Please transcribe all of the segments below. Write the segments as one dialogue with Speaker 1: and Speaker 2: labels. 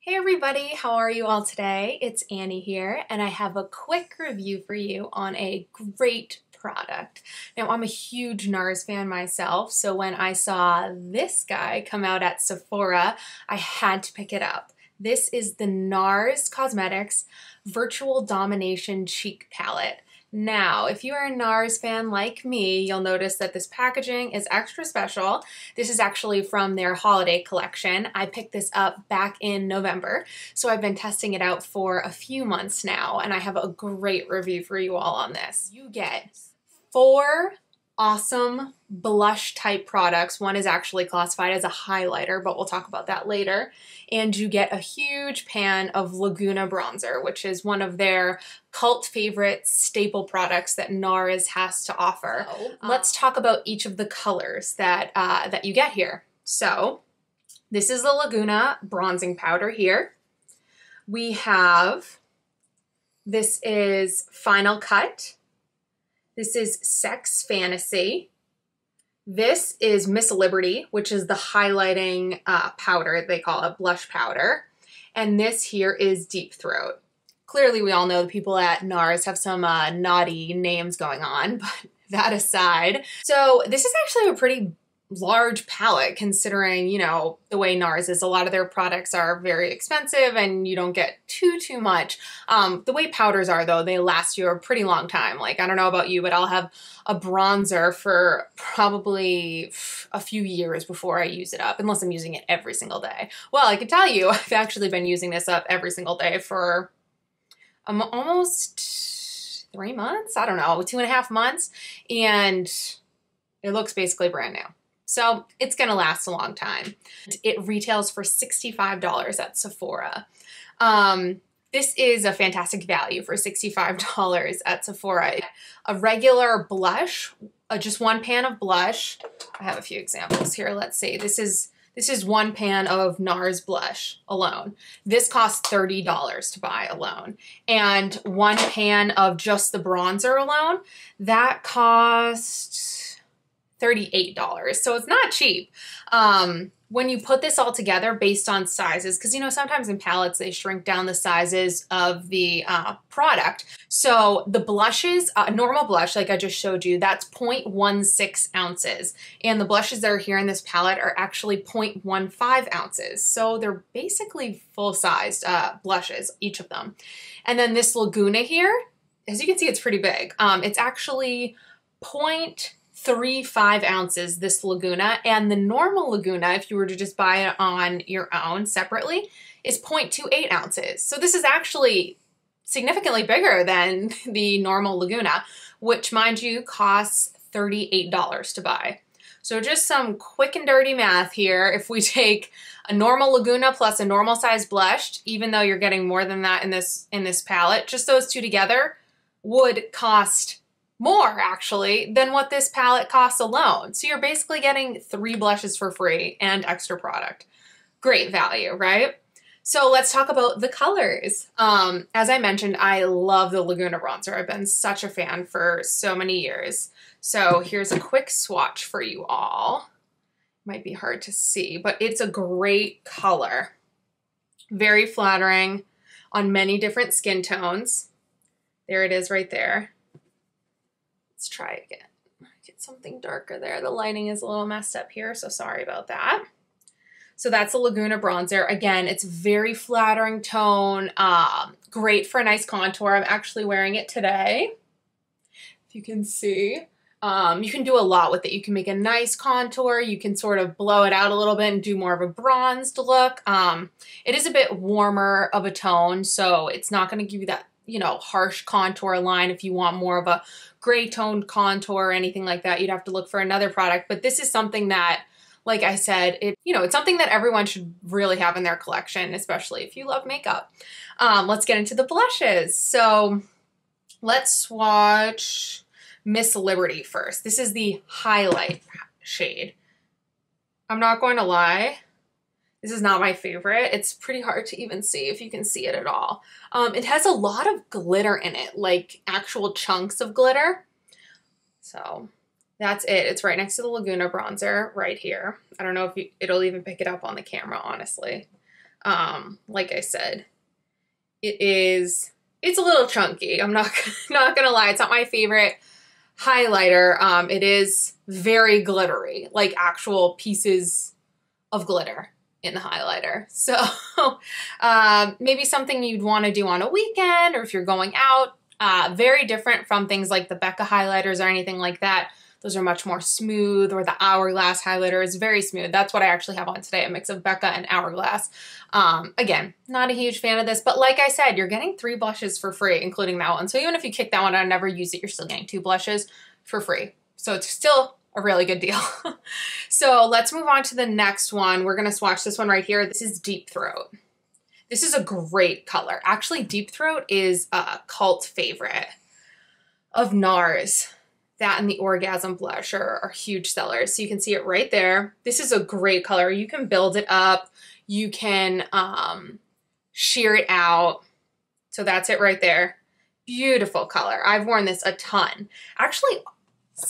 Speaker 1: Hey everybody, how are you all today? It's Annie here, and I have a quick review for you on a great product. Now, I'm a huge NARS fan myself, so when I saw this guy come out at Sephora, I had to pick it up. This is the NARS Cosmetics Virtual Domination Cheek Palette. Now, if you are a NARS fan like me, you'll notice that this packaging is extra special. This is actually from their holiday collection. I picked this up back in November, so I've been testing it out for a few months now, and I have a great review for you all on this. You get 4 awesome blush type products. One is actually classified as a highlighter, but we'll talk about that later. And you get a huge pan of Laguna bronzer, which is one of their cult favorite staple products that NARS has to offer. Let's talk about each of the colors that you get here. So this is the Laguna bronzing powder here. We have, this is Final Cut. This is Sex Fantasy. This is Miss Liberty, which is the highlighting powder, they call it blush powder. And this here is Deep Throat. Clearly, we all know the people at NARS have some naughty names going on, but that aside. So this is actually a pretty large palette considering, you know, the way NARS is. A lot of their products are very expensive and you don't get too much. The way powders are though, they last you a pretty long time. Like, I don't know about you, but I'll have a bronzer for probably a few years before I use it up, unless I'm using it every single day. Well, I can tell you, I've actually been using this up every single day for almost 3 months. I don't know, 2.5 months. And it looks basically brand new. So it's gonna last a long time. It retails for $65 at Sephora. This is a fantastic value for $65 at Sephora. A regular blush, just one pan of blush. I have a few examples here. Let's see. This is one pan of NARS blush alone. This costs $30 to buy alone. And one pan of just the bronzer alone, that costs $38. So it's not cheap. When you put this all together based on sizes, because you know, sometimes in palettes, they shrink down the sizes of the product. So the blushes, normal blush, like I just showed you, that's 0.16 ounces. And the blushes that are here in this palette are actually 0.15 ounces. So they're basically full-sized blushes, each of them. And then this Laguna here, as you can see, it's pretty big. It's actually 0.35 ounces, this Laguna, and the normal Laguna, if you were to just buy it on your own separately, is 0.28 ounces. So this is actually significantly bigger than the normal Laguna, which, mind you, costs $38 to buy. So just some quick and dirty math here. If we take a normal Laguna plus a normal size blush, even though you're getting more than that in this palette, just those two together would cost more actually than what this palette costs alone. So you're basically getting 3 blushes for free and extra product. Great value, right? So let's talk about the colors. As I mentioned, I love the Laguna bronzer. I've been such a fan for so many years. So here's a quick swatch for you all. Might be hard to see, but it's a great color. Very flattering on many different skin tones. There it is right there. Let's try again. Get something darker there. The lighting is a little messed up here, so sorry about that. So that's a Laguna bronzer. Again, it's very flattering tone, great for a nice contour. I'm actually wearing it today, if you can see. You can do a lot with it. You can make a nice contour. You can sort of blow it out a little bit and do more of a bronzed look. It is a bit warmer of a tone, so it's not going to give you that, you know, harsh contour line. If you want more of a gray toned contour or anything like that, you'd have to look for another product. But this is something that, like I said, it's something that everyone should really have in their collection, especially if you love makeup. Let's get into the blushes. So let's swatch Miss Liberty first. This is the highlight shade. I'm not going to lie, this is not my favorite. It's pretty hard to even see if you can see it at all. It has a lot of glitter in it, like actual chunks of glitter. So that's it. It's right next to the Laguna bronzer right here. I don't know if it'll even pick it up on the camera, honestly. Like I said, it's a little chunky. I'm not gonna lie. It's not my favorite highlighter. It is very glittery, like actual pieces of glitter in the highlighter. So maybe something you'd want to do on a weekend or if you're going out. Very different from things like the Becca highlighters or anything like that. Those are much more smooth, or the Hourglass highlighter is very smooth. That's what I actually have on today, a mix of Becca and Hourglass. Again, not a huge fan of this, but like I said, you're getting 3 blushes for free, including that one. So even if you kick that one out and never use it, you're still getting 2 blushes for free. So it's still a really good deal. So let's move on to the next one. We're gonna swatch this one right here. This is Deep Throat. This is a great color. Actually, Deep Throat is a cult favorite of NARS. That and the Orgasm blush are huge sellers. So you can see it right there. This is a great color. You can build it up. You can sheer it out. So that's it right there. Beautiful color. I've worn this a ton. Actually,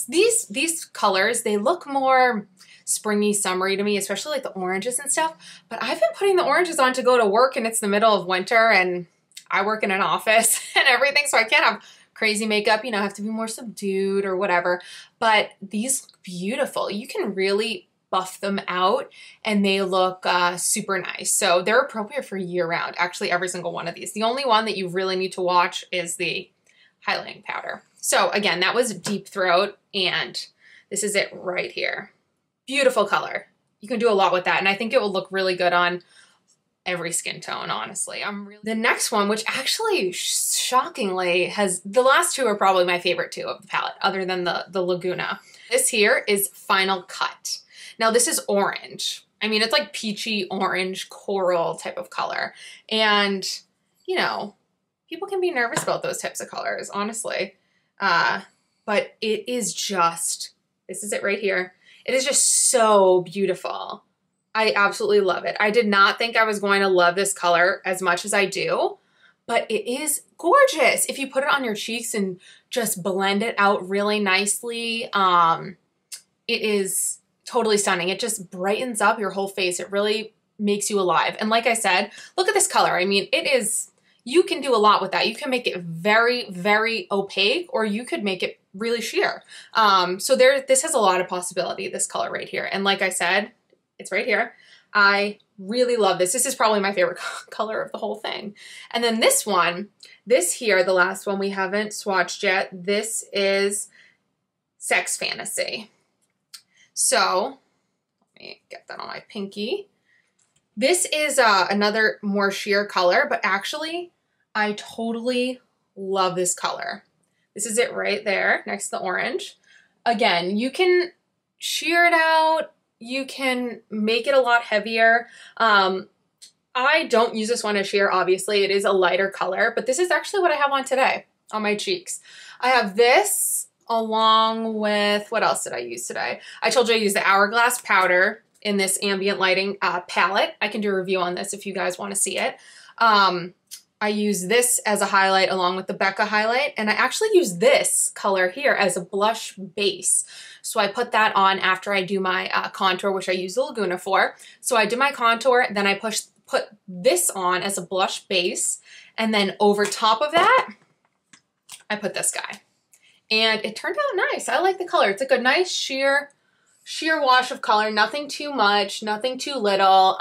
Speaker 1: these colors, they look more springy, summery to me, especially like the oranges and stuff. But I've been putting the oranges on to go to work, and it's the middle of winter and I work in an office and everything. So I can't have crazy makeup, you know, I have to be more subdued or whatever. But these look beautiful. You can really buff them out and they look super nice. So they're appropriate for year round, actually every single one of these. The only one that you really need to watch is the highlighting powder. So again, that was Deep Throat, and this is it right here. Beautiful color. You can do a lot with that, and I think it will look really good on every skin tone, honestly. The next one, which actually shockingly has, the last 2 are probably my favorite 2 of the palette, other than the Laguna. This here is Final Cut. Now this is orange. I mean, it's like peachy orange coral type of color. And, you know, people can be nervous about those types of colors, honestly. But it is just, this is it right here. It is just so beautiful. I absolutely love it. I did not think I was going to love this color as much as I do, but it is gorgeous. If you put it on your cheeks and just blend it out really nicely, it is totally stunning. It just brightens up your whole face. It really makes you alive. And like I said, look at this color. I mean, it is, you can do a lot with that. You can make it very, very opaque, or you could make it really sheer. So this has a lot of possibility, this color right here. And like I said, it's right here. I really love this. This is probably my favorite color of the whole thing. And then this one, this here, the last one we haven't swatched yet, this is Sex Fantasy. So let me get that on my pinky. This is another more sheer color, but actually I totally love this color. This is it right there next to the orange. Again, you can sheer it out. You can make it a lot heavier. I don't use this one as sheer, obviously. It is a lighter color, but this is actually what I have on today on my cheeks. I have this along with, what else did I use today? I told you I used the Hourglass powder in this ambient lighting palette. I can do a review on this if you guys want to see it. I use this as a highlight along with the Becca highlight, and I actually use this color here as a blush base. So I put that on after I do my contour, which I use the Laguna for. So I did my contour, then I put this on as a blush base, and then over top of that, I put this guy. And it turned out nice. I like the color. It's like a nice sheer wash of color, nothing too much, nothing too little.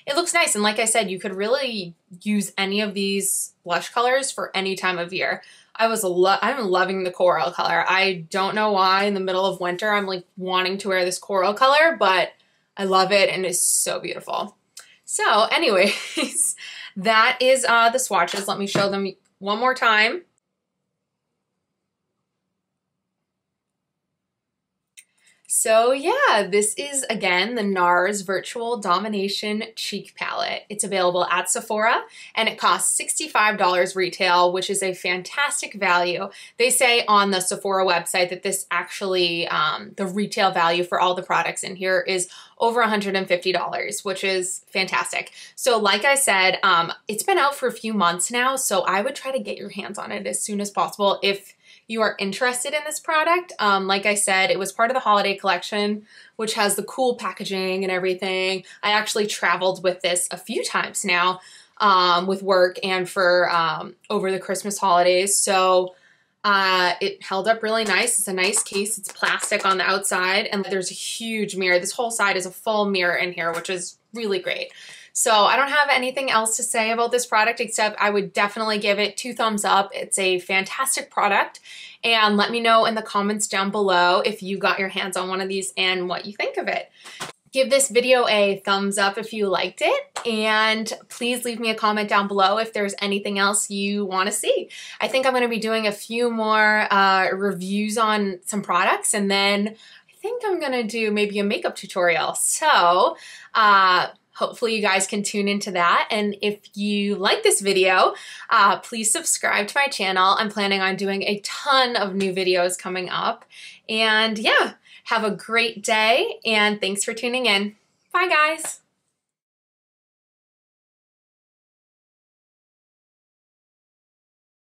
Speaker 1: It looks nice, and like I said, you could really use any of these blush colors for any time of year. I'm loving the coral color. I don't know why in the middle of winter I'm like wanting to wear this coral color, but I love it and it's so beautiful. So anyways, that is the swatches. Let me show them one more time. So yeah, this is again the NARS Virtual Domination Cheek Palette. It's available at Sephora and it costs $65 retail, which is a fantastic value. They say on the Sephora website that this actually, the retail value for all the products in here is over $150, which is fantastic. So like I said, it's been out for a few months now, so I would try to get your hands on it as soon as possible if you are interested in this product. Like I said, it was part of the holiday collection, which has the cool packaging and everything. I actually traveled with this a few times now with work and for over the Christmas holidays. So it held up really nice. It's a nice case. It's plastic on the outside and there's a huge mirror. This whole side is a full mirror in here, which is really great. So I don't have anything else to say about this product except I would definitely give it 2 thumbs up. It's a fantastic product, and let me know in the comments down below if you got your hands on one of these and what you think of it. Give this video a thumbs up if you liked it, and please leave me a comment down below if there's anything else you want to see. I think I'm going to be doing a few more reviews on some products, and then I think I'm going to do maybe a makeup tutorial. So hopefully you guys can tune into that. And if you like this video, please subscribe to my channel. I'm planning on doing a ton of new videos coming up. And yeah, have a great day and thanks for tuning in. Bye guys.